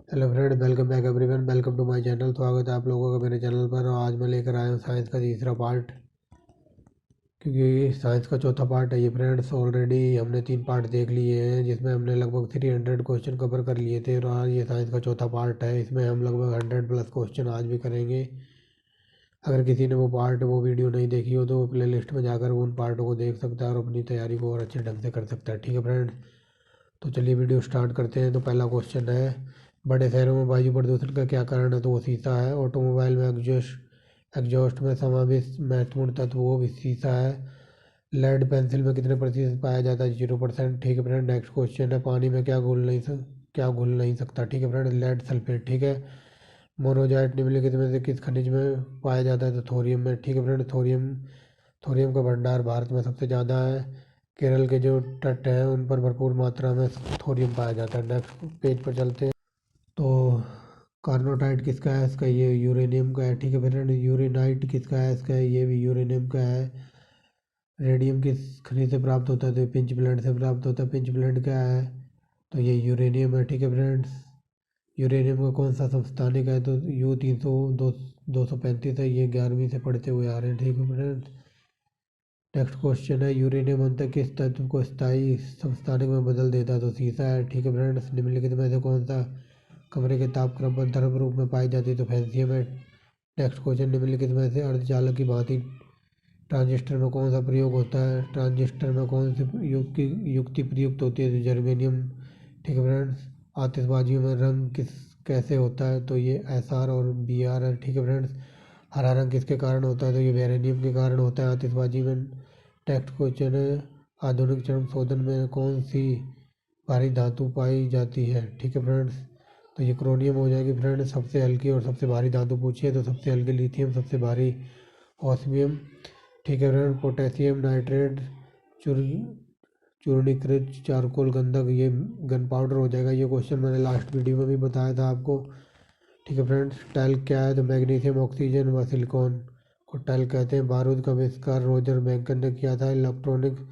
Hello friend, welcome back everyone. Welcome to my channel. स्वागत है आप लोगों का मेरे चैनल पर। और आज मैं लेकर आया हूँ साइंस का तीसरा पार्ट, क्योंकि साइंस का चौथा पार्ट है ये फ्रेंड्स। ऑलरेडी हमने 3 पार्ट देख लिए हैं, जिसमें हमने लगभग 300 क्वेश्चन कवर कर लिए थे। और आज ये साइंस का चौथा पार्ट है, इसमें हम लगभग 100+ क्वेश्चन आज भी करेंगे। अगर किसी ने वो वीडियो नहीं देखी हो तो प्ले लिस्ट में जाकर वो उन पार्टों को देख सकता है और अपनी तैयारी को और अच्छे ढंग से कर सकता है। ठीक है फ्रेंड्स, तो चलिए वीडियो स्टार्ट करते हैं। तो पहला क्वेश्चन है, बड़े शहरों में वायु प्रदूषण का क्या कारण है? तो वो शीशा है। ऑटोमोबाइल में एग्जॉस्ट में समावेश महत्वपूर्ण तत्व वो भी शीशा है। लेड पेंसिल में कितने प्रतिशत पाया जाता है? 0%। ठीक है फ्रेंड, नेक्स्ट क्वेश्चन है, पानी में क्या घुल नहीं सकता? ठीक है फ्रेंड, लेड सल्फेट। ठीक है। मोनोजाइट निम्नलिखित में से किस खनिज में पाया जाता है? तो थोरियम में। ठीक है फ्रेंड, थोरियम का भंडार भारत में सबसे ज़्यादा है। केरल के जो तट हैं उन पर भरपूर मात्रा में थोरियम पाया जाता है। नेक्स्ट पेज पर चलते हैं। तो कार्नोटाइट किसका है? इसका ये यूरेनियम का है। ठीक है फ्रेंड, यूरेनाइट किसका है? इसका ये भी यूरेनियम का है। रेडियम किस खनिज से प्राप्त होता है? तो पिंच ब्लेंड से प्राप्त होता है। पिंच ब्लेंड क्या है? तो ये यूरेनियम है। ठीक है फ्रेंड्स, यूरेनियम का कौन सा समस्थानिक है? तो U 300 235 है। ये 11वीं से पढ़ते हुए आ रहे हैं। ठीक है फ्रेंड्स, नेक्स्ट क्वेश्चन है, यूरेनियम अंतः किस तत्व को स्थायी समस्थानिक में बदल देता है? तो सीसा है। ठीक है फ्रेंड्स, निम्नलिखित में से कौन सा कमरे के तापक्रम पर द्रव रूप में पाई जाती है? तो फ्रेंसियम है। नेक्स्ट क्वेश्चन, निम्नलिखित में से अर्धचालक की भांति ट्रांजिस्टर में कौन सा प्रयोग होता है? ट्रांजिस्टर में कौन सी युक्ति प्रयुक्त होती है? तो जर्मेनियम। ठीक है फ्रेंड्स, आतिशबाजियों में रंग कैसे होता है? तो ये SR और BR है। ठीक है फ्रेंड्स, हरा रंग किसके कारण होता है? तो ये बेरेनियम के कारण होता है आतिशबाजी में। नेक्स्ट क्वेश्चन है, आधुनिक चर्म शोधन में कौन सी भारी धातु पाई जाती है? ठीक है फ्रेंड्स, तो ये क्रोनियम हो जाएगी फ्रेंड्स। सबसे हल्की और सबसे भारी धातु पूछिए तो सबसे हल्की लिथियम, सबसे भारी ऑस्मियम। ठीक है फ्रेंड, पोटेशियम नाइट्रेट, चूर चूर्णीकृत चारकोल गंधक, ये गन पाउडर हो जाएगा। ये क्वेश्चन मैंने लास्ट वीडियो में भी बताया था आपको। ठीक है फ्रेंड्स, टैल्क क्या है? तो मैग्नीशियम ऑक्सीजन व सिलिकॉन को टैल्क कहते हैं। बारूद का आविष्कार रॉजर बैंकर ने किया था। इलेक्ट्रॉनिक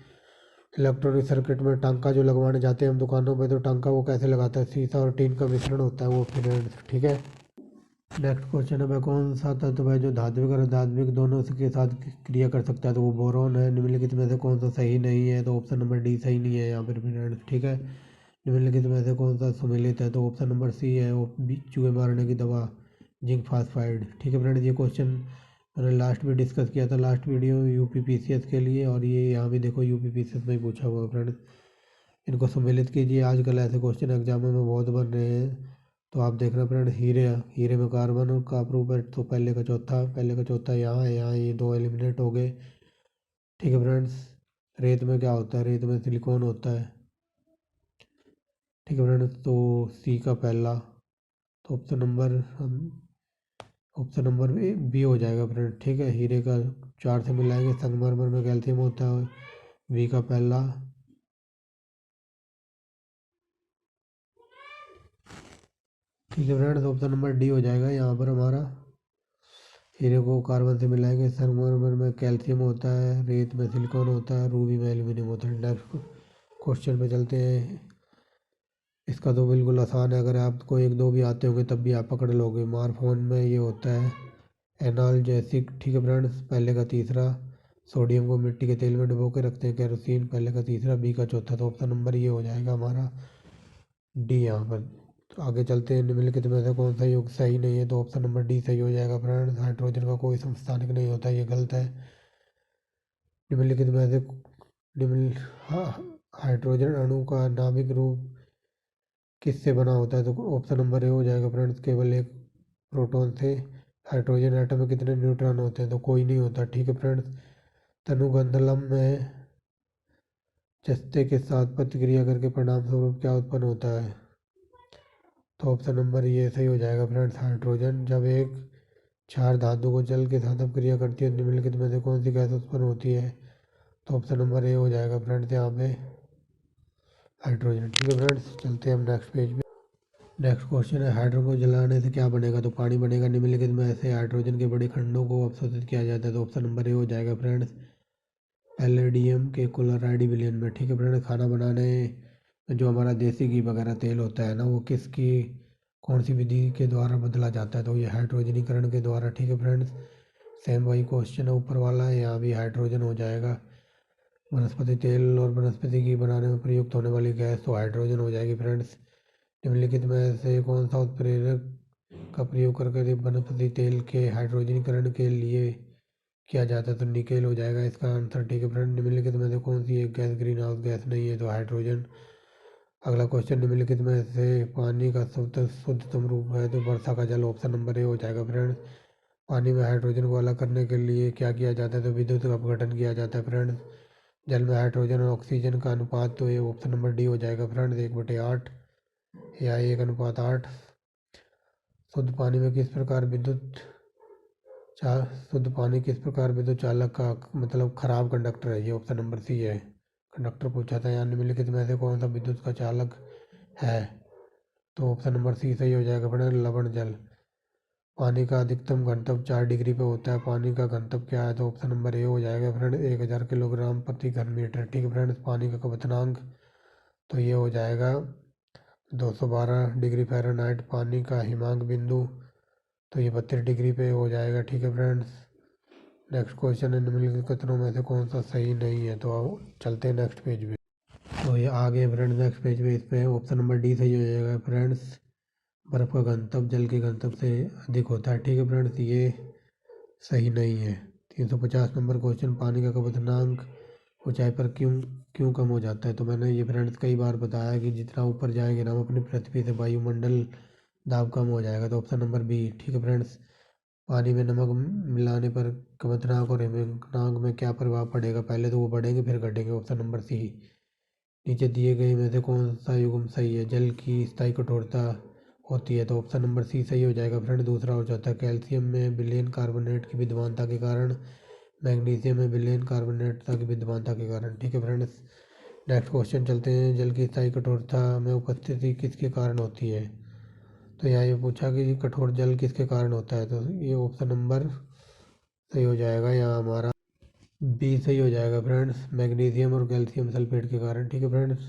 सर्किट में टांका जो लगवाने जाते हैं हम दुकानों पे, तो टांका वो कैसे लगाता है? शीशा और टीन का मिश्रण होता है वो फ्रेंड्स। ठीक है, नेक्स्ट क्वेश्चन है, वह कौन सा तत्व है जो धात्विक और अधात्विक दोनों के साथ क्रिया कर सकता है? तो वो बोरॉन है। निम्नलिखित में से कौन सा सही नहीं है? तो ऑप्शन नंबर डी सही नहीं है यहाँ पर फ्रेंड्स। ठीक है, निम्नलिखित में से कौन सा सुमेलित है? तो ऑप्शन नंबर सी है, वो चूहे मारने की दवा जिंक फास्फाइड। ठीक है फ्रेंड्स, ये क्वेश्चन मैंने लास्ट में डिस्कस किया था, लास्ट वीडियो UPPCS के लिए। और ये यहाँ भी देखो UPPCS में ही पूछा हुआ है फ्रेंड्स। इनको सम्मिलित कीजिए, आजकल ऐसे क्वेश्चन एग्जामों में बहुत बन रहे हैं। तो आप देखना फ्रेंड, हीरे में कार्बन और कॉपर है। तो पहले का चौथा यहाँ है, यहाँ ये 2 एलिमिनेट हो गए। ठीक है फ्रेंड्स, रेत में क्या होता है? रेत में सिलिकॉन होता है। ठीक है फ्रेंड्स, तो सी का पहला, तो ऑप्शन नंबर बी हो जाएगा फ्रेंड। ठीक है, हीरे का 4 से मिलाएंगे। संगमरमर में कैल्शियम होता है, बी का पहला। ठीक है फ्रेंड्स, ऑप्शन नंबर डी हो जाएगा यहाँ पर हमारा। हीरे को कार्बन से मिलाएंगे, संगमरमर में कैल्शियम होता है, रेत में सिलिकॉन होता है, रूबी में एल्यूमिनियम होता है। नेक्स्ट क्वेश्चन पे चलते हैं। इसका तो बिल्कुल आसान है, अगर आपको 1 2 भी आते होंगे तब भी आप पकड़ लोगे। मारफोन में ये होता है एनाल्जेसिक। ठीक है फ्रेंड्स, पहले का तीसरा। सोडियम को मिट्टी के तेल में डुबो के रखते हैं, केरोसिन। पहले का तीसरा, बी का चौथा। तो ऑप्शन नंबर ये हो जाएगा हमारा डी यहाँ पर। तो आगे चलते हैं, निम्नलिखित में से कौन सा योग सही नहीं है? तो ऑप्शन नंबर डी सही हो जाएगा फ्रेंड्स। हाइड्रोजन का कोई समस्थानिक नहीं होता, ये गलत है। निम्नलिखित में से निम्न हाँ, हाइड्रोजन अणु का नाभिक रूप किससे बना होता है? तो ऑप्शन नंबर ए हो जाएगा फ्रेंड्स, केवल एक प्रोटॉन से। हाइड्रोजन एटम में कितने न्यूट्रॉन होते हैं? तो कोई नहीं होता। ठीक है फ्रेंड्स, तनुगंधलम में जस्ते के साथ प्रतिक्रिया करके परिणाम स्वरूप क्या उत्पन्न होता है? तो ऑप्शन नंबर ये सही हो जाएगा फ्रेंड्स, हाइड्रोजन। जब एक क्षार धातु को जल के साथ अपक्रिया करती है, निम्नलिखित में से कौन सी गैस उत्पन्न होती है? तो ऑप्शन नंबर ए हो जाएगा फ्रेंड्स यहाँ पे, हाइड्रोजन। ठीक है फ्रेंड्स, चलते हैं हम नेक्स्ट पेज पे। नेक्स्ट क्वेश्चन है, हाइड्रोजन को जलाने से क्या बनेगा? तो पानी बनेगा। निम्नलिखित में ऐसे हाइड्रोजन के बड़े खंडों को अवशोषित किया जाता है। तो ऑप्शन नंबर ए हो जाएगा फ्रेंड्स, पैलेडियम के क्लोराइड विलयन में। ठीक है फ्रेंड्स, खाना बनाने में जो हमारा देसी घी वगैरह तेल होता है ना, वो किसकी कौन सी विधि के द्वारा बदला जाता है, तो ये हाइड्रोजनीकरण के द्वारा। ठीक है फ्रेंड्स, सेम वही क्वेश्चन है ऊपर वाला, यहाँ भी हाइड्रोजन हो जाएगा। वनस्पति तेल और वनस्पति घी बनाने में प्रयुक्त होने वाली गैस तो हाइड्रोजन हो जाएगी फ्रेंड्स। निम्नलिखित में से कौन सा उत्प्रेरक का प्रयोग करके वनस्पति तेल के हाइड्रोजनीकरण के लिए किया जाता है, तो निकेल हो जाएगा इसका आंसर। ठीक है फ्रेंड, निम्नलिखित में से कौन सी एक गैस ग्रीन हाउस गैस नहीं है, तो हाइड्रोजन। अगला क्वेश्चन, निम्नलिखित में से पानी का शुद्धतम रूप है, तो वर्षा का जल, ऑप्शन नंबर ए हो जाएगा फ्रेंड्स। पानी में हाइड्रोजन को अलग करने के लिए क्या किया जाता है, तो विद्युत का अपघटन किया जाता है फ्रेंड्स। जल में हाइड्रोजन और ऑक्सीजन का अनुपात, तो ये ऑप्शन नंबर डी हो जाएगा फ्रेंड्स, 1/8 या 1:8। शुद्ध पानी में किस प्रकार विद्युत शुद्ध पानी किस प्रकार विद्युत चालक का मतलब खराब कंडक्टर है, ये ऑप्शन नंबर सी है। कंडक्टर पूछा था यहाँ, निम्नलिखित में से कौन सा विद्युत का चालक है, तो ऑप्शन नंबर सी सही हो जाएगा फ्रेंड, लवण जल। पानी का अधिकतम घनत्व 4 डिग्री पे होता है, पानी का घनत्व क्या है, तो ऑप्शन नंबर ए हो जाएगा फ्रेंड, 1000 किलोग्राम प्रति घन मीटर। ठीक है फ्रेंड्स, पानी का क्वथनांक तो ये हो जाएगा 212 डिग्री फ़ारेनहाइट। पानी का हिमांक बिंदु तो ये 32 डिग्री पे हो जाएगा। ठीक है फ्रेंड्स, नेक्स्ट क्वेश्चन है, निम्नलिखित कथनों में से कौन सा सही नहीं है, तो आओ चलते हैं नेक्स्ट पेज पे। तो ये आगे फ्रेंड्स नेक्स्ट पेज पे, इस पे ऑप्शन नंबर डी सही हो जाएगा फ्रेंड्स। बर्फ़ का घनत्व जल के घनत्व से अधिक होता है। ठीक है फ्रेंड्स, ये सही नहीं है। 350 नंबर क्वेश्चन, पानी का क्वथनांक ऊंचाई पर क्यों क्यों कम हो जाता है, तो मैंने ये फ्रेंड्स कई बार बताया कि जितना ऊपर जाएंगे ना हम अपनी पृथ्वी से, वायुमंडल दाब कम हो जाएगा, तो ऑप्शन नंबर बी। ठीक है फ्रेंड्स, पानी में नमक मिलाने पर क्वथनांक और हिमांक में क्या प्रभाव पड़ेगा, पहले तो वो बढ़ेंगे फिर घटेंगे, ऑप्शन नंबर सी। नीचे दिए गए में से कौन सा युग्म सही है, जल की स्थायी कठोरता होती है, तो ऑप्शन नंबर सी सही हो जाएगा फ्रेंड। दूसरा हो जाता है, कैल्शियम में विलयन कार्बोनेट की विद्यमानता के कारण, मैग्नीशियम में विलयन कार्बोनेट की विद्यमानता के कारण। ठीक है फ्रेंड्स, नेक्स्ट क्वेश्चन चलते हैं, जल की स्थायी कठोरता में उपस्थिति किसके कारण होती है, तो यहाँ ये पूछा कि कठोर जल किसके कारण होता है, तो ये ऑप्शन नंबर सही हो जाएगा यहाँ हमारा बी सही हो जाएगा फ्रेंड्स, मैग्नीशियम और कैल्शियम सल्फेट के कारण। ठीक है फ्रेंड्स,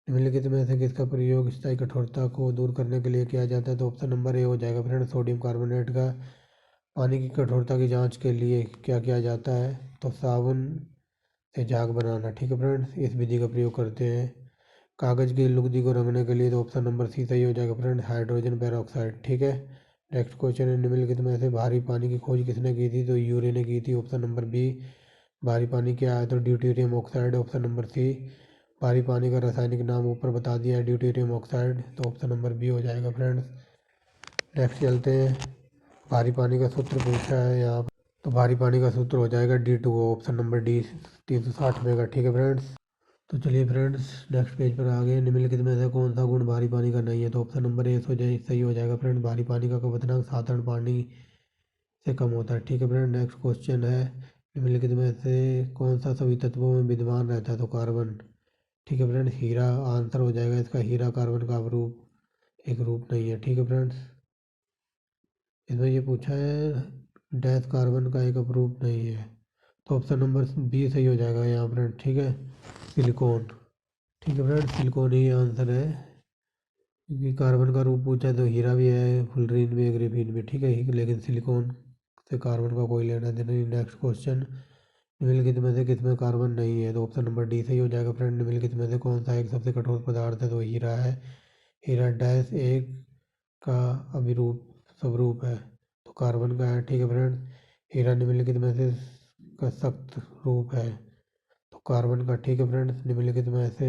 निम्नलिखित में से किसका प्रयोग स्थायी कठोरता को दूर करने के लिए किया जाता है, तो ऑप्शन नंबर ए हो जाएगा फ्रेंड्स, सोडियम कार्बोनेट का। पानी की कठोरता की जांच के लिए क्या किया जाता है, तो साबुन से झाग बनाना। ठीक है फ्रेंड्स, इस विधि का प्रयोग करते हैं। कागज़ की लुगदी को रंगने के लिए, तो ऑप्शन नंबर सी सही हो जाएगा फ्रेंड, हाइड्रोजन पेरोक्साइड। ठीक है, नेक्स्ट क्वेश्चन है, निम्नलिखित में से भारी पानी की खोज किसने की थी, तो यूरे ने की थी, ऑप्शन नंबर बी। भारी पानी क्या है, तो deuterium oxide, option number C. भारी पानी का रासायनिक नाम ऊपर बता दिया है, ड्यूटेरियम ऑक्साइड, तो ऑप्शन नंबर बी हो जाएगा फ्रेंड्स। नेक्स्ट चलते हैं, भारी पानी का सूत्र पूछा है यहाँ पर, तो भारी पानी का सूत्र हो जाएगा D2, ऑप्शन नंबर डी 360 में का। ठीक है फ्रेंड्स, तो चलिए फ्रेंड्स नेक्स्ट पेज पर आ गए, निम्नलिखित में से कौन सा गुण भारी पानी का नहीं है, तो ऑप्शन नंबर ए सही हो जाएगा फ्रेंड, भारी पानी का क्वथनांक साधारण पानी से कम होता है। ठीक है फ्रेंड, नेक्स्ट क्वेश्चन है, निम्नलिखित में से कौन सा सभी तत्वों में विद्यमान रहता है, तो कार्बन। ठीक है फ्रेंड, हीरा आंसर हो जाएगा इसका, हीरा कार्बन का अवरूप एक रूप नहीं है। ठीक है फ्रेंड्स, इसमें ये पूछा है डैश कार्बन का एक अपरूप नहीं है, तो ऑप्शन नंबर बी सही हो जाएगा यहाँ फ्रेंड। ठीक है, सिलिकॉन। ठीक है फ्रेंड, सिलिकॉन ही आंसर है, क्योंकि कार्बन का रूप पूछा है तो हीरा भी है, फुलरीन भी है, ग्रेफीन भी। ठीक है, लेकिन सिलिकॉन से कार्बन का कोई लेना देना नहीं। नेक्स्ट क्वेश्चन, निम्नलिखित में से किसमें कार्बन नहीं है, तो ऑप्शन नंबर डी सही हो जाएगा फ्रेंड। निम्नलिखित में से कौन सा एक सबसे कठोर पदार्थ है, तो हीरा है, हीरा डैश एक का अभिरूप स्वरूप है, तो कार्बन का है। ठीक है फ्रेंड, हीरा निम्नलिखित में से का सख्त रूप है, तो कार्बन का। ठीक है फ्रेंड्स, निम्नलिखित में से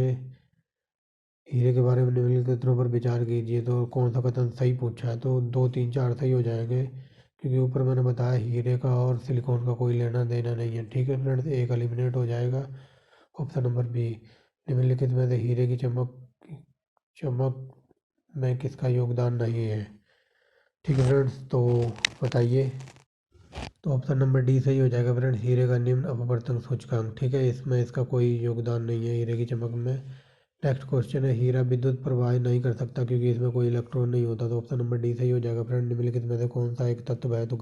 हीरे के बारे में निम्नलिखित कथनों पर विचार कीजिए, तो कौन सा कथन सही पूछा है, तो 2, 3, 4 सही हो जाएंगे, क्योंकि ऊपर मैंने बताया हीरे का और सिलिकॉन का कोई लेना देना नहीं है। ठीक है फ्रेंड्स, एक एलिमिनेट हो जाएगा, ऑप्शन नंबर बी। निम्नलिखित में से हीरे की चमक चमक में किसका योगदान नहीं है। ठीक है फ्रेंड्स, तो बताइए, तो ऑप्शन नंबर डी सही हो जाएगा फ्रेंड्स, हीरे का निम्न अपवर्तन सूचकांक। ठीक है, इसमें इसका कोई योगदान नहीं है हीरे की चमक में। नेक्स्ट क्वेश्चन है, हीरा विद्युत प्रवाहित नहीं कर सकता क्योंकि इसमें कोई इलेक्ट्रॉन नहीं होता, तो ऑप्शन नंबर डी सही हो जाएगा फ्रेंड। निम्नलिखित में से कौन सा एक तत्व है, तो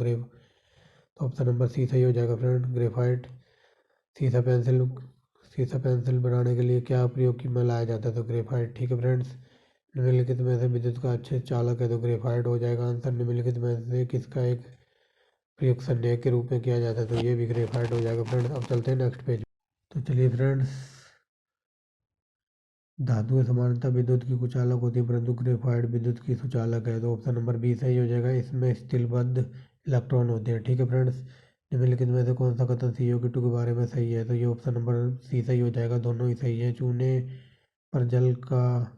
ऑप्शन नंबर सी सही हो जाएगा फ्रेंड, ग्रेफाइट। सीसा पेंसिल सीसा पेंसिल बनाने के लिए क्या प्रयोग में लाया जाता है, तो ग्रेफाइट। ठीक है फ्रेंड्स, निम्नलिखित में से विद्युत का अच्छे चालक है तो ग्रेफाइट हो जाएगा आंसर। निम्नलिखित में से किसका एक प्रयोग संदेह के रूप में किया जाता है तो ये भी ग्रेफाइट हो जाएगा फ्रेंड्स। अब चलते हैं नेक्स्ट पेज। तो चलिए फ्रेंड्स, धातुएं समानतः विद्युत की कुचालक होती है परंतु ग्रेफाइट विद्युत की सुचालक है तो ऑप्शन नंबर बी सही हो जाएगा। इसमें स्थिलबद्ध इलेक्ट्रॉन होते हैं। ठीक है फ्रेंड्स, निम्नलिखित में से कौन सा कथन CO2 के बारे में सही है तो ये ऑप्शन नंबर सी सही हो जाएगा। दोनों ही सही है। पर जल का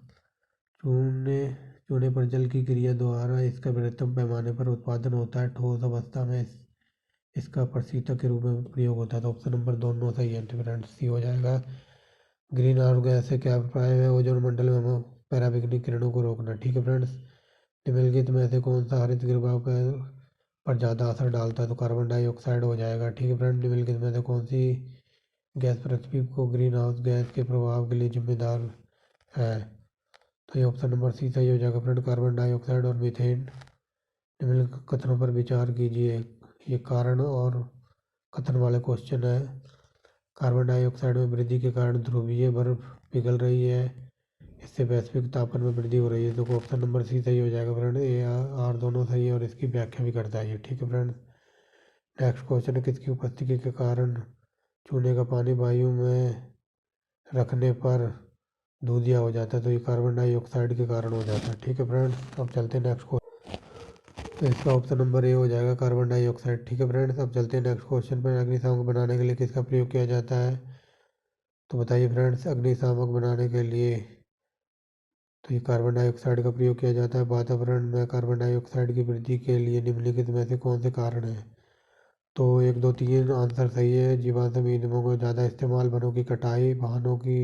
चूने चूने पर जल की क्रिया द्वारा इसका बृहत्तम पैमाने पर उत्पादन होता है। ठोस अवस्था में इसका प्रशीतक के रूप में प्रयोग होता है तो ऑप्शन नंबर दोनों सही है फ्रेंड्स, सी हो जाएगा। ग्रीन हाउस गैस से क्या अभिप्राय है? ओजोन मंडल में पराबैंगनी किरणों को रोकना। ठीक है फ्रेंड्स, निम्नलिखित में से कौन सा हरित गृह पर ज़्यादा असर डालता है तो कार्बन डाइऑक्साइड हो जाएगा। ठीक है फ्रेंड, निम्नलिखित में से कौन सी गैस पृथ्वी को ग्रीन हाउस गैस के प्रभाव के लिए जिम्मेदार है तो ये ऑप्शन नंबर सी सही हो जाएगा फ्रेंड, कार्बन डाइऑक्साइड और मीथेन। निम्नलिखित कथनों पर विचार कीजिए। ये कारण और कथन वाले क्वेश्चन है। कार्बन डाइऑक्साइड में वृद्धि के कारण ध्रुवीय बर्फ पिघल रही है, इससे वैश्विक तापमान में वृद्धि हो रही है तो ऑप्शन नंबर सी सही हो जाएगा फ्रेंड। ए आर दोनों सही है और इसकी व्याख्या भी करता है ये। ठीक है फ्रेंड, नेक्स्ट क्वेश्चन है किसकी उपस्थिति के कारण चूने का पानी वायु में रखने पर दूधिया हो जाता है तो ये कार्बन डाइऑक्साइड के कारण हो जाता है। ठीक है फ्रेंड्स, अब चलते हैं नेक्स्ट क्वेश्चन। तो इसका ऑप्शन नंबर ए हो जाएगा, कार्बन डाइऑक्साइड। ठीक है फ्रेंड्स, अब चलते हैं नेक्स्ट क्वेश्चन पर। अग्निशामक बनाने के लिए किसका प्रयोग किया जाता है तो बताइए फ्रेंड्स। अग्निशामक बनाने के लिए तो ये कार्बन डाइऑक्साइड का प्रयोग किया जाता है। वातावरण में कार्बन डाइऑक्साइड की वृद्धि के लिए निम्नलिखित में से कौन से कारण हैं तो 1 2 3 आंसर सही है। जीवाश्म ईंधनों को ज़्यादा इस्तेमाल, वनों की कटाई, वाहनों की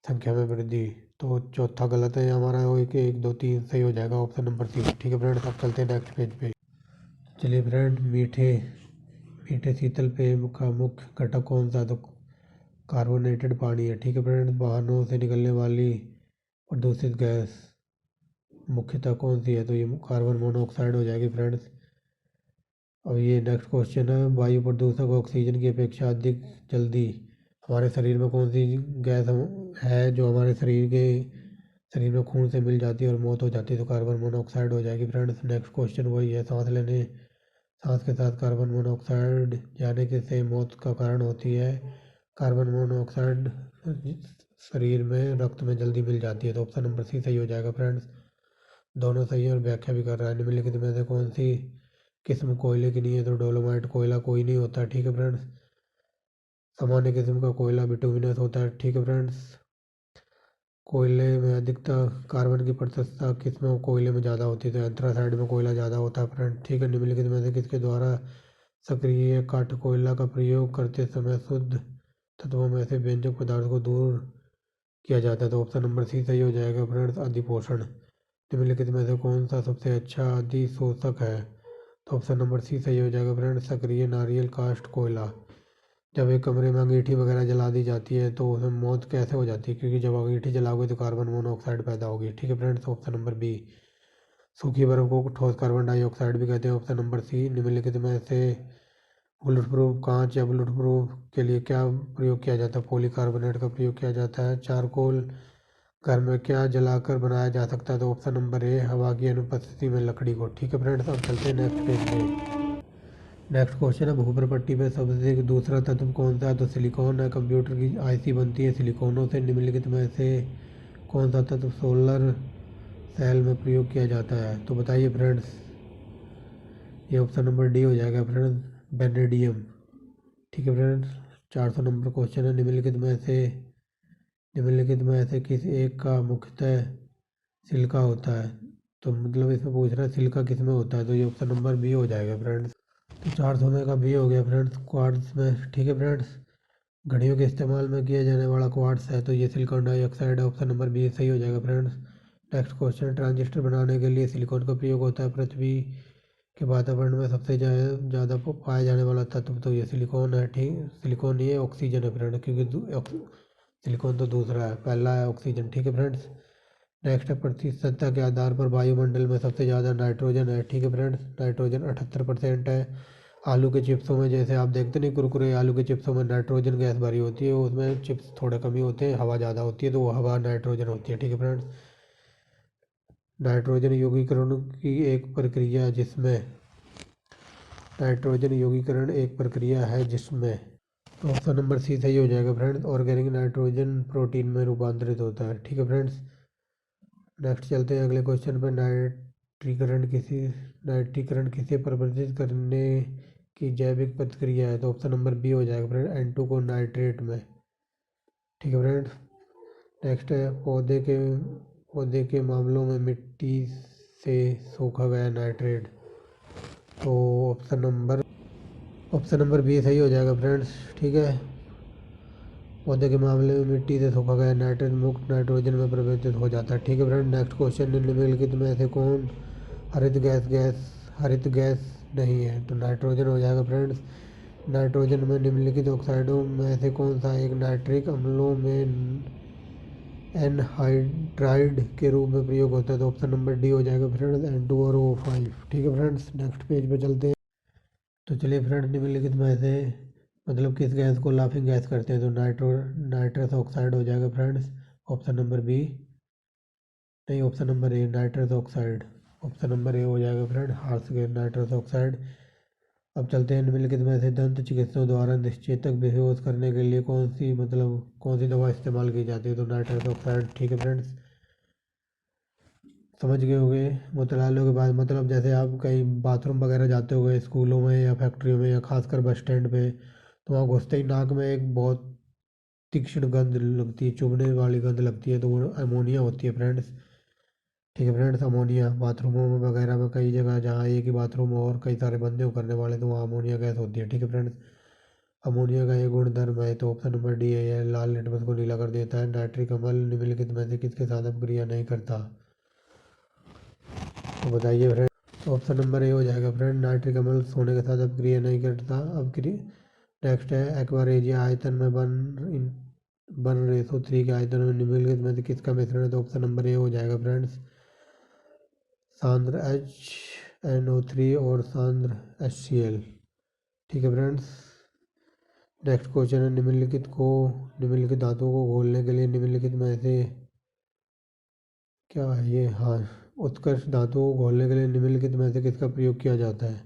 संख्या में वृद्धि तो चौथा गलत है हमारा। वो 1 2 3 सही हो जाएगा ऑप्शन नंबर सी। ठीक है फ्रेंड्स, अब चलते हैं नेक्स्ट पेज पे। चलिए फ्रेंड, मीठे मीठे शीतल पेय का मुख्य घटक कौन सा तो कार्बोनेटेड पानी है। ठीक है फ्रेंड्स, वाहनों से निकलने वाली प्रदूषित गैस मुख्यतः कौन सी है तो ये कार्बन मोनोऑक्साइड हो जाएगी फ्रेंड्स। अब ये नेक्स्ट क्वेश्चन है, वायु प्रदूषक ऑक्सीजन की अपेक्षा अधिक जल्दी हमारे शरीर में कौन सी गैस है जो हमारे शरीर में खून से मिल जाती है और मौत हो जाती है तो कार्बन मोनोऑक्साइड हो जाएगी फ्रेंड्स। नेक्स्ट क्वेश्चन वही है, सांस के साथ कार्बन मोनोऑक्साइड जाने के से मौत का कारण होती है। कार्बन मोनोऑक्साइड शरीर में रक्त में जल्दी मिल जाती है तो ऑप्शन नंबर सी सही हो जाएगा फ्रेंड्स। दोनों सही है और व्याख्या भी कर रहा है। निम्नलिखित में से कौन सी किस्म कोयले की नहीं है तो डोलोमाइट कोयला कोई नहीं होता। ठीक है फ्रेंड्स, सामान्य किस्म का कोयला बिटुमिनस होता है। ठीक है फ्रेंड्स, कोयले में अधिकतर कार्बन की प्रतिशतता किसमें कोयले में ज़्यादा होती है तो एंथ्रासाइड में कोयला ज़्यादा होता है फ्रेंड। ठीक है, निम्नलिखित में से किसके द्वारा सक्रिय काठ कोयला का प्रयोग करते समय शुद्ध तत्वों में से व्यंजक पदार्थ को दूर किया जाता है तो ऑप्शन नंबर सी सही हो जाएगा फ्रेंड्स, अधिपोषण। निम्नलिखित में से कौन सा सबसे अच्छा अधिशोषक है तो ऑप्शन नंबर सी सही हो जाएगा फ्रेंड्स, सक्रिय नारियल कास्ट कोयला। जब एक कमरे में अंगीठी वगैरह जला दी जाती है तो उसमें मौत कैसे हो जाती है क्योंकि जब अंगीठी जलाओगे तो कार्बन मोनोऑक्साइड पैदा होगी। ठीक है फ्रेंड्स, ऑप्शन नंबर बी। सूखी बर्फ को ठोस कार्बन डाइऑक्साइड भी कहते हैं, ऑप्शन नंबर सी। निम्नलिखित में से बुलेट प्रूफ कांच या बुलेट प्रूफ के लिए क्या प्रयोग किया जाता है पॉलीकार्बोनेट का प्रयोग किया जाता है। चारकोल घर में क्या जलाकर बनाया जा सकता है तो ऑप्शन नंबर ए, हवा की अनुपस्थिति में लकड़ी को। ठीक है फ्रेंड्स, अब चलते हैं नेक्स्ट पेज पे। नेक्स्ट क्वेश्चन है, भूपर पट्टी पे सबसे दूसरा तत्व कौन सा है तो सिलिकॉन है। कंप्यूटर की IC बनती है सिलिकॉनों से। निम्नलिखित में से कौन सा तत्व सोलर सेल में प्रयोग किया जाता है तो बताइए फ्रेंड्स। ये ऑप्शन नंबर डी हो जाएगा फ्रेंड्स, वेनेडियम। ठीक है फ्रेंड्स, 400 नंबर क्वेश्चन है, निम्नलिखित में से किस एक का मुख्यतः सिलिका होता है तो मतलब इसमें पूछ रहा है सिलिका किस में होता है तो ये ऑप्शन नंबर बी हो जाएगा फ्रेंड्स। तो 400 में का बी हो गया फ्रेंड्स, क्वार्ट्स में। ठीक है फ्रेंड्स, घड़ियों के इस्तेमाल में किया जाने वाला क्वार्ट्स है तो ये सिलिकॉन डाइऑक्साइड है, ऑप्शन नंबर बी सही हो जाएगा फ्रेंड्स। नेक्स्ट क्वेश्चन, ट्रांजिस्टर बनाने के लिए सिलिकॉन का प्रयोग होता है। पृथ्वी के वातावरण में सबसे ज़्यादा पाया जाने वाला तत्व तो ये सिलिकॉन है। ठीक, सिलिकॉन नहीं है, ऑक्सीजन है फ्रेंड, क्योंकि सिलिकॉन तो दूसरा है, पहला है ऑक्सीजन। ठीक है फ्रेंड्स, नेक्स्ट है प्रतिशतता के आधार पर वायुमंडल में सबसे ज़्यादा नाइट्रोजन है। ठीक है फ्रेंड्स, नाइट्रोजन 78% है। आलू के चिप्सों में जैसे आप देखते नहीं कुरकुरे आलू के चिप्सों में नाइट्रोजन गैस भरी होती है, उसमें चिप्स थोड़े कम ही होते हैं, हवा ज़्यादा होती है तो वो हवा नाइट्रोजन होती है। ठीक है फ्रेंड्स, नाइट्रोजन यौगीकरण की एक प्रक्रिया जिसमें नाइट्रोजन यौगीकरण एक प्रक्रिया है जिसमें तो ऑप्शन नंबर सी सही हो जाएगा फ्रेंड्स। ऑर्गेनिक नाइट्रोजन प्रोटीन में रूपांतरित होता है। ठीक है फ्रेंड्स, नेक्स्ट चलते हैं अगले क्वेश्चन पर। नाइट्रीकरण किसे प्रवर्धित करने की जैविक प्रतिक्रिया है? तो ऑप्शन नंबर बी हो जाएगा फ्रेंड, N2 को नाइट्रेट में। ठीक है फ्रेंड्स, नेक्स्ट है पौधे के मामलों में मिट्टी से सोखा गया नाइट्रेट। तो ऑप्शन नंबर बी सही हो जाएगा फ्रेंड्स। ठीक है, पौधे के मामले में मिट्टी से सोखा गया नाइट्रेट मुक्त नाइट्रोजन में परिवर्तित हो जाता है। ठीक है फ्रेंड, नेक्स्ट क्वेश्चन, निम्नलिखित में से कौन हरित गैस नहीं है? तो नाइट्रोजन हो जाएगा फ्रेंड्स। नाइट्रोजन में निम्नलिखित ऑक्साइडों में से कौन सा एक नाइट्रिक अम्लों में एनहाइड्राइड के रूप में प्रयोग होता है? तो ऑप्शन नंबर डी हो जाएगा फ्रेंड्स, N2 और O5। ठीक है फ्रेंड्स, नेक्स्ट पेज पे चलते हैं। तो चलिए फ्रेंड्स, निम्नलिखित में से मतलब किस गैस को लाफिंग गैस करते हैं? तो नाइट्रस ऑक्साइड हो जाएगा फ्रेंड्स, ऑप्शन नंबर बी। नहीं, option number A, nitrous oxide. Option number A हो जाएगा friend, harsh gas nitrous oxide. अब चलते हैं, निम्नलिखित में से दंत चिकित्सकों द्वारा निश्चेतक बेहोश करने के लिए कौन सी दवा इस्तेमाल की जाती है? तो नाइट्रस ऑक्साइड। ठीक है फ्रेंड्स, समझ गए होंगे मूत्रालयों के बाद, मतलब जैसे आप कहीं बाथरूम वगैरह जाते होंगे स्कूलों में या फैक्ट्रियों में या खासकर बस स्टैंड पे, तो वहाँ घुसते ही नाक में एक बहुत तीक्ष्ण गंध लगती है, चुभने वाली गंध लगती है, तो वो अमोनिया होती है फ्रेंड्स। ठीक है फ्रेंड्स, अमोनिया बाथरूमों में वगैरह में कई जगह जहाँ एक ही बाथरूम और कई सारे बंदे हो करने वाले, तो वहाँ अमोनिया गैस होती है। ठीक है फ्रेंड्स, अमोनिया का ये गुणधर्म है, तो ऑप्शन नंबर डी है, यह लाल लिटमस को नीला कर देता है। नाइट्रिक अम्ल निम्नलिखित में से किसके साथ अपक्रिया नहीं करता? तो बताइए फ्रेंड। ऑप्शन नंबर ए हो जाएगा फ्रेंड, नाइट्रिक अम्ल सोने के साथ अपक्रिया नहीं करता। नेक्स्ट है, एक्वारेजिया आयतन में बन रेसो 3 के आयतन में निम्नलिखित में से किसका मिश्रण है? तो ऑप्शन नंबर ए हो जाएगा फ्रेंड्स, सांद्र HNO3 और सांद्र HCl। ठीक है फ्रेंड्स, नेक्स्ट क्वेश्चन है, निम्नलिखित धातुओं को घोलने के लिए निम्नलिखित में से क्या है ये? हाँ, उत्कृष्ट धातुओं को घोलने के लिए निम्नलिखित में से किसका प्रयोग किया जाता है?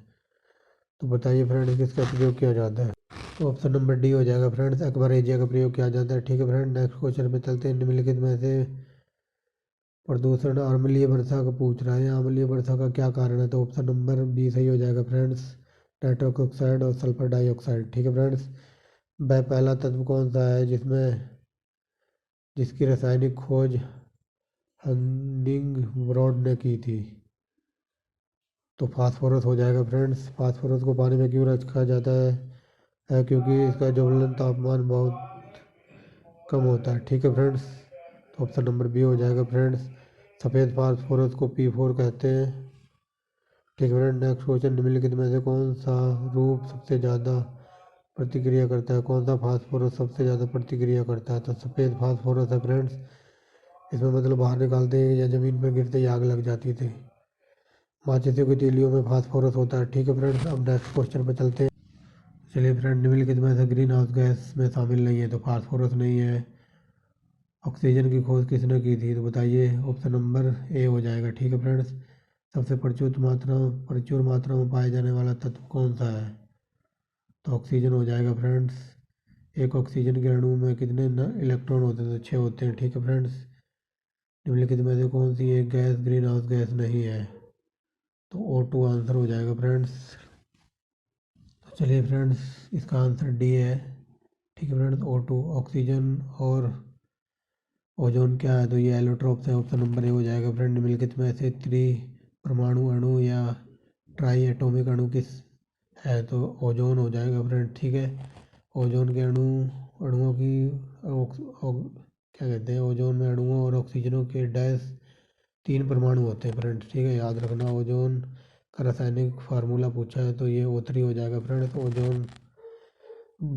तो बताइए फ्रेंड्स, किसका प्रयोग किया जाता है? तो ऑप्शन नंबर डी हो जाएगा फ्रेंड्स, एक्वारेजिया का प्रयोग किया जाता है। ठीक है फ्रेंड, नेक्स्ट क्वेश्चन पे चलते हैं। निम्नलिखित में से प्रदूषण अम्लीय वर्षा का पूछ रहा है, अम्लीय वर्षा का क्या कारण है? तो ऑप्शन नंबर बी सही हो जाएगा फ्रेंड्स, नाइट्रस ऑक्साइड और सल्फर डाइऑक्साइड। ठीक है फ्रेंड्स, वह पहला तत्व कौन सा है जिसकी रासायनिक खोज हंटिंग ब्रॉड ने की थी? तो फास्फोरस हो जाएगा फ्रेंड्स। फास्फोरस को पानी में क्यों रखा जाता है क्योंकि इसका ज्वलन तापमान बहुत कम होता है। ठीक है फ्रेंड्स, तो ऑप्शन नंबर बी हो जाएगा फ्रेंड्स, सफ़ेद फास्फोरस को P4 कहते हैं। ठीक है फ्रेंड, नेक्स्ट क्वेश्चन, निम्नलिखित में से कौन सा रूप सबसे ज़्यादा प्रतिक्रिया करता है? कौन सा फास्फोरस सबसे ज़्यादा प्रतिक्रिया करता है? तो सफ़ेद फास्फोरस है फ्रेंड्स। इसमें मतलब बाहर निकालते ही या ज़मीन पर गिरते ही आग लग जाती थी। माचिसों की तीलियों में फास्फोरस होता है। ठीक है फ्रेंड्स, अब नेक्स्ट क्वेश्चन पर चलते हैं। चलिए फ्रेंड, निम्नलिखित में से ग्रीन हाउस गैस में शामिल नहीं है, तो फास्फोरस नहीं है। ऑक्सीजन की खोज किसने की थी? तो बताइए, ऑप्शन नंबर ए हो जाएगा। ठीक है फ्रेंड्स, सबसे प्रचुर मात्रा में पाया जाने वाला तत्व कौन सा है? तो ऑक्सीजन हो जाएगा फ्रेंड्स। एक ऑक्सीजन के अणु में कितने इलेक्ट्रॉन होते हैं? तो 6 होते हैं। ठीक है फ्रेंड्स, निम्नलिखित में से कौन सी एक गैस ग्रीन हाउस गैस नहीं है? तो O2 आंसर हो जाएगा फ्रेंड्स। तो चलिए फ्रेंड्स, इसका आंसर डी है। ठीक है फ्रेंड्स, O2। ऑक्सीजन और ओजोन क्या है? तो ये एलोट्रॉप्स है। ऑप्शन नंबर ए हो जाएगा फ्रेंड, निम्नलिखित में से परमाणु अणु या ट्राई एटॉमिक अणु किस है? तो ओजोन हो जाएगा फ्रेंड। ठीक है, ओजोन के अणुओं की क्या कहते हैं, ओजोन में अणुओं और ऑक्सीजनों के 3 परमाणु होते हैं फ्रेंड। ठीक है, याद रखना। ओजोन का रासायनिक फार्मूला पूछा है तो ये O3 हो जाएगा फ्रेंड। ओजोन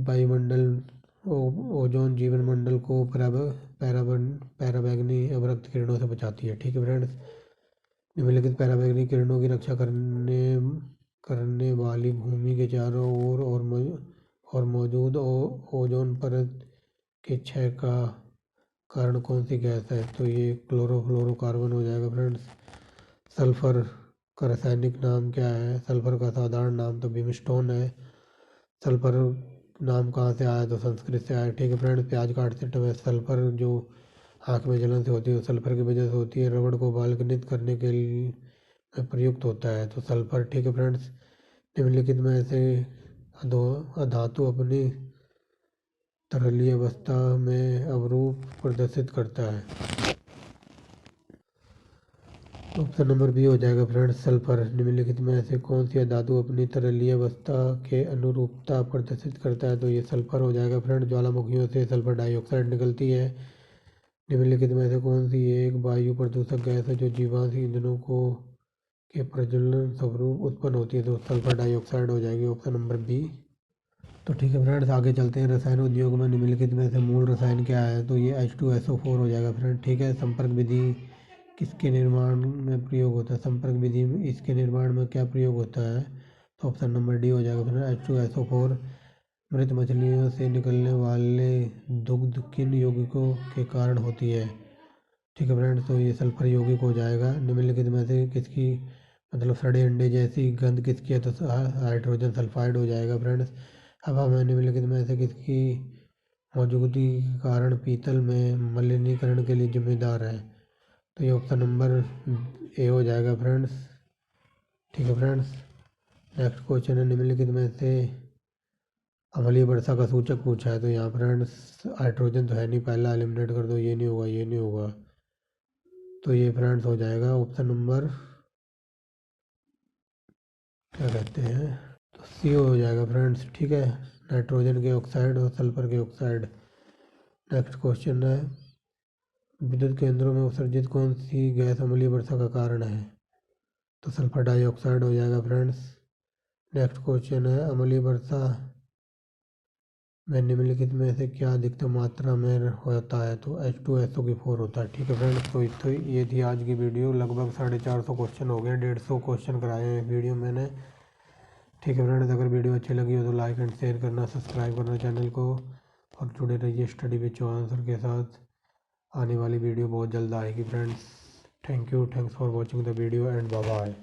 वायुमंडल ओजोन जीवन मंडल को पैराबैंगनी अवरक्त किरणों से बचाती है। ठीक है फ्रेंड्स, निम्नलिखित पैराबैंगनी किरणों की रक्षा करने वाली भूमि के चारों ओर और मौजूद ओजोन परत के क्षय का कारण कौन सी गैस है? तो ये क्लोरोफ्लोरोकार्बन हो जाएगा फ्रेंड्स। सल्फर का रासायनिक नाम क्या है? सल्फर का साधारण नाम तो ब्रिमस्टोन है। सल्फर नाम कहाँ से आया? तो संस्कृत से आया। ठीक है फ्रेंड्स, प्याज काटते समय सल्फर जो आँख में जलन से होती है, सल्फर की वजह से होती है। रबड़ को बालकनित करने के लिए प्रयुक्त होता है, तो सल्फर। ठीक है फ्रेंड्स, निम्नलिखित में से अधातु अपनी तरलीय अवस्था में अवरूप प्रदर्शित करता है। ऑप्शन नंबर बी हो जाएगा फ्रेंड्स, सल्फर। निम्नलिखित में से कौन सी धातु अपनी तरलीय अवस्था के अनुरूपता प्रदर्शित करता है? तो ये सल्फर हो जाएगा फ्रेंड्स। ज्वालामुखियों से सल्फर डाइऑक्साइड निकलती है। निम्नलिखित में से कौन सी एक वायु प्रदूषक गैस है जो जीवाश्म ईंधनों को के प्रज्वलन स्वरूप उत्पन्न होती है? तो सल्फर डाइऑक्साइड हो जाएगी, ऑप्शन नंबर बी। तो ठीक है फ्रेंड्स, आगे चलते हैं। रसायन उद्योग में निम्नलिखित में से मूल रसायन क्या है? तो ये H2SO4 हो जाएगा फ्रेंड। ठीक है, संपर्क विधि किसके निर्माण में प्रयोग होता है? संपर्क विधि में इसके निर्माण में क्या प्रयोग होता है? तो ऑप्शन नंबर डी हो जाएगा फ्रेंड, H2SO4। मृत मछलियों से निकलने वाले दुग्ध किन यौगिकों के कारण होती है? ठीक है फ्रेंड्स, तो ये सल्फर यौगिक हो जाएगा। निम्नलिखित में से किसकी मतलब सड़े अंडे जैसी गंध किसकी है? तो हाइड्रोजन सल्फाइड हो जाएगा फ्रेंड्स। हवा में निम्नलिखित में से किसकी मौजूदगी के कारण पीतल में मलिनीकरण के लिए जिम्मेदार है? तो ये ऑप्शन नंबर ए हो जाएगा फ्रेंड्स। ठीक है फ्रेंड्स, नेक्स्ट क्वेश्चन है। निम्नलिखित में से अम्लीय वर्षा का सूचक पूछा है, तो यहाँ फ्रेंड्स हाइड्रोजन तो है नहीं, पहला एलिमिनेट कर दो, ये नहीं होगा, ये नहीं होगा। तो ये फ्रेंड्स हो जाएगा ऑप्शन नंबर क्या कहते हैं, तो सी हो जाएगा फ्रेंड्स। ठीक है, नाइट्रोजन के ऑक्साइड और सल्फर के ऑक्साइड। नेक्स्ट क्वेश्चन है, विद्युत केंद्रों में उत्सर्जित कौन सी गैस अम्लीय वर्षा का कारण है? तो सल्फर डाइऑक्साइड हो जाएगा फ्रेंड्स। नेक्स्ट क्वेश्चन है, अम्लीय वर्षा में निम्नलिखित में से क्या अधिकतम मात्रा में होता है? तो H2SO4 होता है। ठीक है फ्रेंड्स, तो ये थी आज की वीडियो। लगभग 450 क्वेश्चन हो गए, 150 क्वेश्चन कराए हैं वीडियो मैंने। ठीक है फ्रेंड्स, अगर वीडियो अच्छी लगी हो तो लाइक एंड शेयर करना, सब्सक्राइब करना चैनल को, और जुड़े रहिए स्टडी विद आंसर के साथ। आने वाली वीडियो बहुत जल्द आएगी friends. Thank you, thanks for watching the video and bye bye.